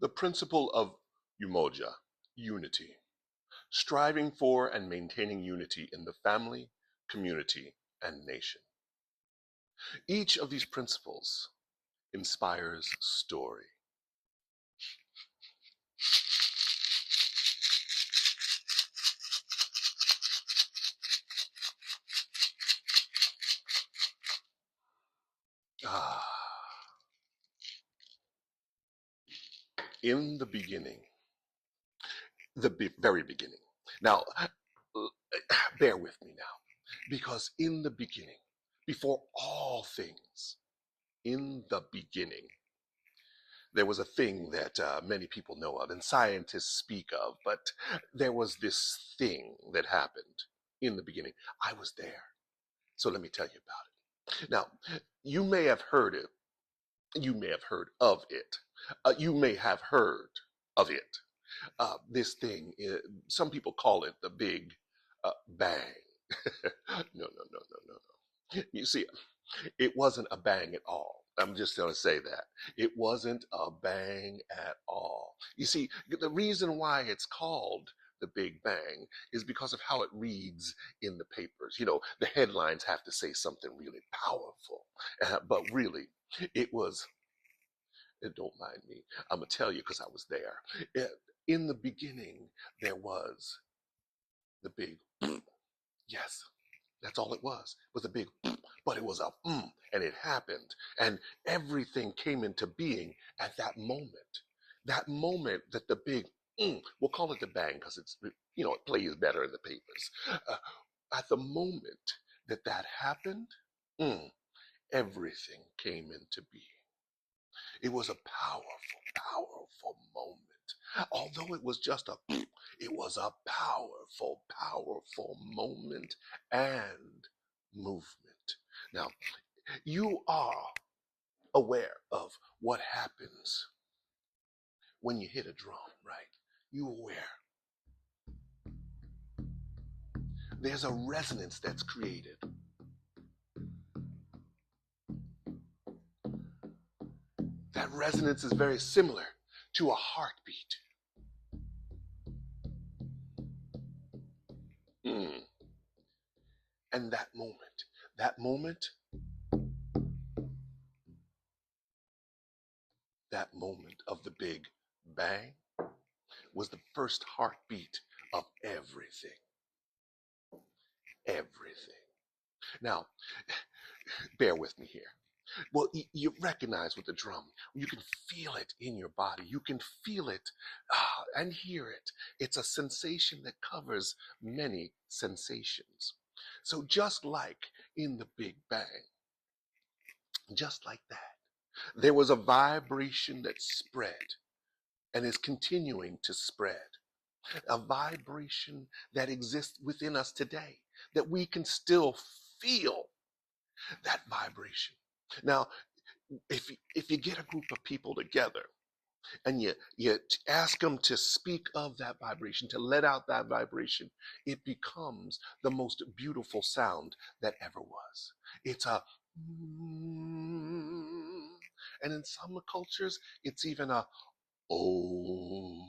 The principle of Umoja, unity, striving for and maintaining unity in the family, community, and nation. Each of these principles inspires story. Ah, in the beginning, very beginning. Now, bear with me now, because in the beginning, before all things, in the beginning, there was a thing that many people know of and scientists speak of, but there was this thing that happened in the beginning. I was there. So let me tell you about it. Now, you may have heard it. You may have heard of it. You may have heard of it. This thing, some people call it the Big Bang. No, no, no, no, no, no. You see, it wasn't a bang at all. I'm just going to say that. It wasn't a bang at all. You see, the reason why it's called the Big Bang is because of how it reads in the papers. You know, the headlines have to say something really powerful. But really, it was, don't mind me, I'm going to tell you because I was there. In the beginning, there was the big, yes, that's all it was a big, but it was a, and it happened. And everything came into being at that moment. That moment that the big, we'll call it the bang because it's, it plays better in the papers. At the moment that that happened, everything came into being. It was a powerful, powerful moment. Although it was just it was a powerful, powerful moment and movement. Now, you are aware of what happens when you hit a drum, right? You aware. There's a resonance that's created. That resonance is very similar to a heartbeat. And that moment, that moment of the Big Bang was the first heartbeat of everything. Everything. Now, bear with me here. Well, you recognize with the drum, you can feel it in your body. You can feel it and hear it. It's a sensation that covers many sensations. So just like in the Big Bang, just like that, there was a vibration that spread and is continuing to spread. A vibration that exists within us today, that we can still that vibration. Now, if you get a group of people together and you ask them to speak of that vibration, to let out that vibration, it becomes the most beautiful sound that ever was. It's a and in some cultures, it's even a om.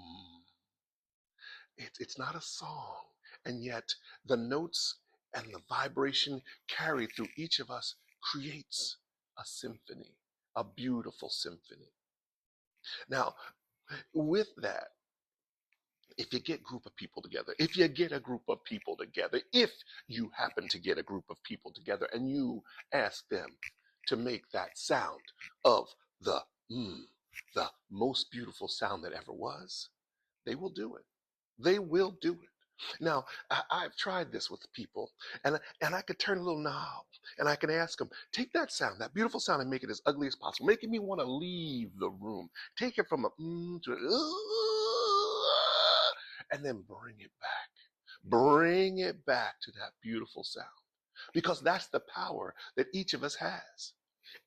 It's not a song, and yet the notes and the vibration carried through each of us creates a symphony, a beautiful symphony. Now, with that, if you get group of people together, if you get a group of people together, if you happen to get a group of people together and you ask them to make that sound of the the most beautiful sound that ever was, they will do it. They will do it. Now, I've tried this with people, and I could turn a little knob, and I can ask them, take that sound, that beautiful sound, and make it as ugly as possible, making me want to leave the room. Take it from a to and then bring it back. Bring it back to that beautiful sound, because that's the power that each of us has.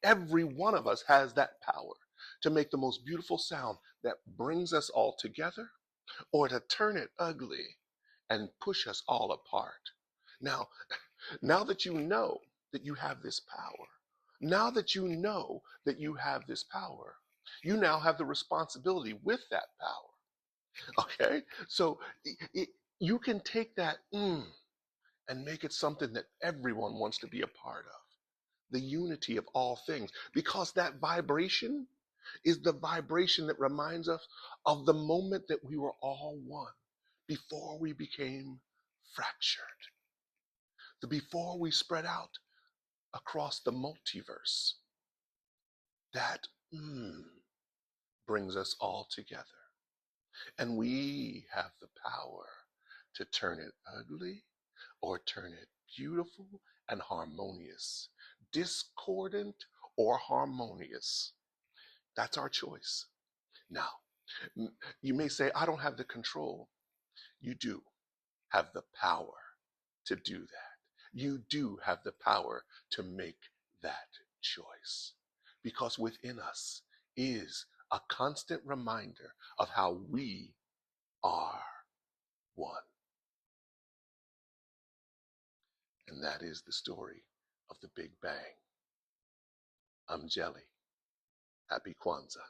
Every one of us has that power to make the most beautiful sound that brings us all together, or to turn it ugly and push us all apart. Now, now that you know that you have this power, now that you know that you have this power, You now have the responsibility with that power. Okay? So you can take that and make it something that everyone wants to be a part of. The unity of all things. Because that vibration is the vibration that reminds us of the moment that we were all one before we became fractured, the before we spread out across the multiverse. That brings us all together. And we have the power to turn it ugly or turn it beautiful and harmonious, discordant or harmonious. That's our choice. Now, you may say, I don't have the control. You do have the power to do that. You do have the power to make that choice. Because within us is a constant reminder of how we are one. And that is the story of the Big Bang. I'm Djeli. Happy Kwanzaa.